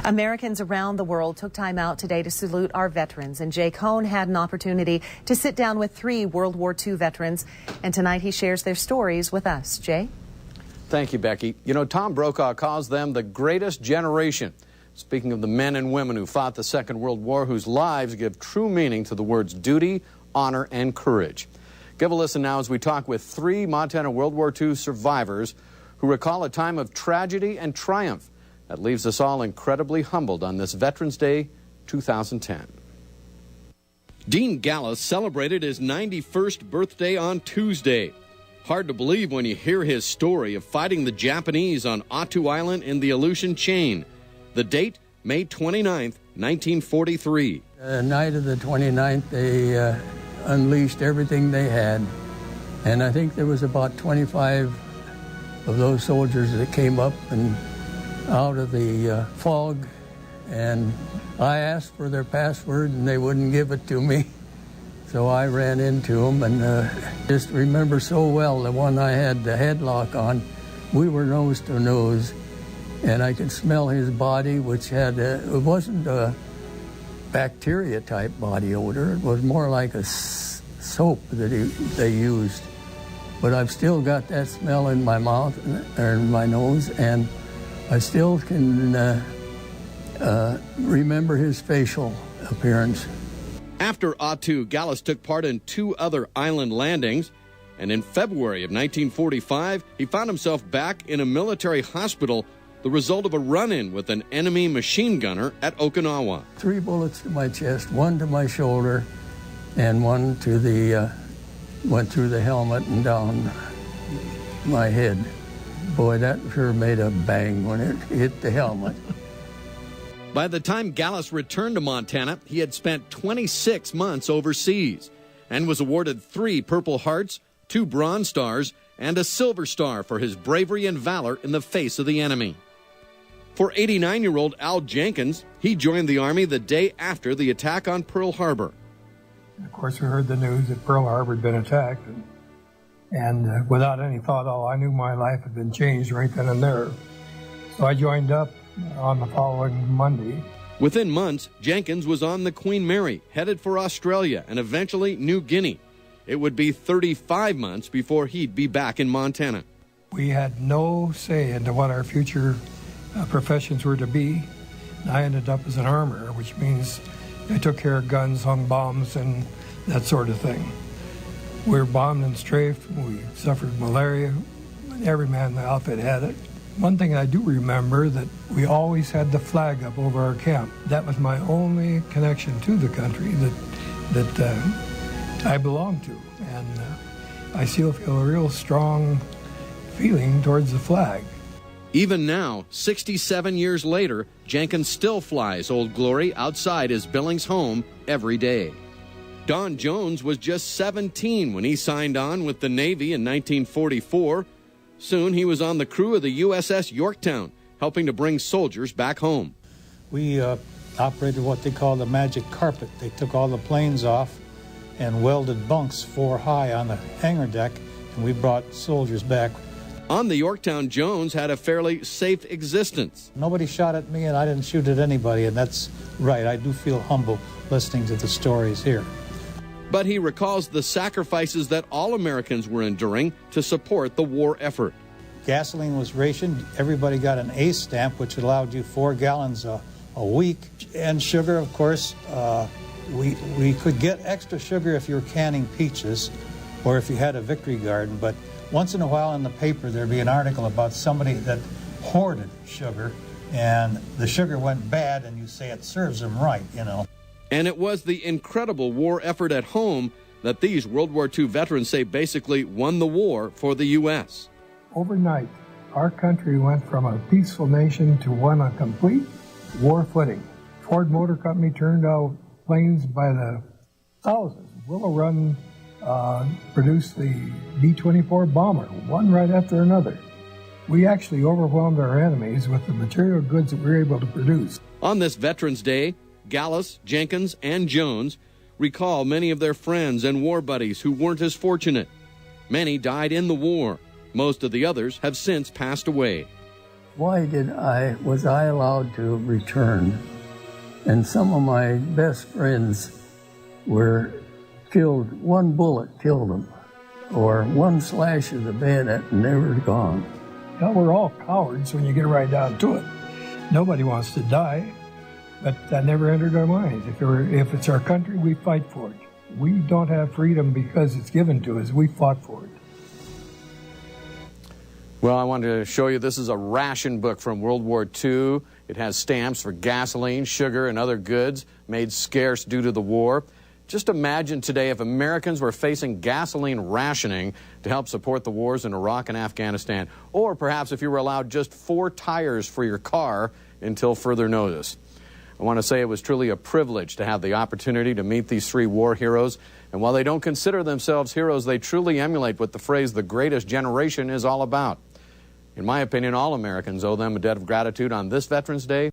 Americans around the world took time out today to salute our veterans, and Jay Cohn had an opportunity to sit down with 3 World War II veterans, and tonight he shares their stories with us. Jay? Thank you, Becky. You know, Tom Brokaw calls them the greatest generation. Speaking of the men and women who fought the Second World War, whose lives give true meaning to the words duty, honor, and courage. Give a listen now as we talk with 3 Montana World War II survivors who recall a time of tragedy and triumph that leaves us all incredibly humbled on this Veterans Day 2010. Dean Gallus celebrated his 91st birthday on Tuesday. Hard to believe when you hear his story of fighting the Japanese on Attu Island in the Aleutian Chain. The date, May 29th, 1943. The night of the 29th, they unleashed everything they had. And I think there was about 25 of those soldiers that came up and out of the fog, and I asked for their password and they wouldn't give it to me. So I ran into them and just remember so well the one I had the headlock on. We were nose to nose, and I could smell his body, which had it wasn't a bacteria type body odor. It was more like a soap that they used. But I've still got that smell in my mouth or in my nose, and I still can remember his facial appearance. After Attu, Gallus took part in 2 other island landings, and in February of 1945, he found himself back in a military hospital, the result of a run-in with an enemy machine gunner at Okinawa. 3 bullets to my chest, 1 to my shoulder, and 1 to the went through the helmet and down my head. Boy, that sure made a bang when it hit the helmet. By the time Gallus returned to Montana, he had spent 26 months overseas and was awarded 3 Purple Hearts, 2 Bronze Stars, and a Silver Star for his bravery and valor in the face of the enemy. For 89-year-old Al Jenkins, he joined the Army the day after the attack on Pearl Harbor. Of course, we heard the news that Pearl Harbor had been attacked, and without any thought, I knew my life had been changed right then and there. So I joined up on the following Monday. Within months, Jenkins was on the Queen Mary, headed for Australia and eventually New Guinea. It would be 35 months before he'd be back in Montana. We had no say into what our future professions were to be. I ended up as an armorer, which means I took care of guns, hung bombs, and that sort of thing. We were bombed and strafed. We suffered malaria. Every man in the outfit had it. One thing I do remember, that we always had the flag up over our camp. That was my only connection to the country that I belonged to. And I still feel a real strong feeling towards the flag. Even now, 67 years later, Jenkins still flies Old Glory outside his Billings home every day. Don Jones was just 17 when he signed on with the Navy in 1944. Soon he was on the crew of the USS Yorktown, helping to bring soldiers back home. We operated what they call the magic carpet. They took all the planes off and welded bunks 4 high on the hangar deck, and we brought soldiers back. On the Yorktown, Jones had a fairly safe existence. Nobody shot at me, and I didn't shoot at anybody, and that's right. I do feel humble listening to the stories here. But he recalls the sacrifices that all Americans were enduring to support the war effort. Gasoline was rationed. Everybody got an A stamp, which allowed you 4 gallons a week. And sugar, of course, we could get extra sugar if you were canning peaches or if you had a victory garden, but once in a while in the paper there'd be an article about somebody that hoarded sugar, and the sugar went bad, and you say it serves them right, you know. And it was the incredible war effort at home that these World War II veterans say basically won the war for the U.S. Overnight, our country went from a peaceful nation to one on complete war footing. Ford Motor Company turned out planes by the thousands. Willow Run produced the B-24 bomber, one right after another. We actually overwhelmed our enemies with the material goods that we were able to produce. On this Veterans Day, Gallus, Jenkins, and Jones recall many of their friends and war buddies who weren't as fortunate. Many died in the war. Most of the others have since passed away. why was I allowed to return? And some of my best friends were killed, one bullet killed them, or one slash of the bayonet and they were gone. Now, we're all cowards when you get right down to it. Nobody wants to die, but that never entered our minds. If it's our country, we fight for it. We don't have freedom because it's given to us. We fought for it. Well, I wanted to show you, this is a ration book from World War II. It has stamps for gasoline, sugar, and other goods made scarce due to the war. Just imagine today if Americans were facing gasoline rationing to help support the wars in Iraq and Afghanistan. Or perhaps if you were allowed just 4 tires for your car until further notice. I want to say it was truly a privilege to have the opportunity to meet these 3 war heroes. And while they don't consider themselves heroes, they truly emulate what the phrase "the greatest generation" is all about. In my opinion, all Americans owe them a debt of gratitude on this Veterans Day.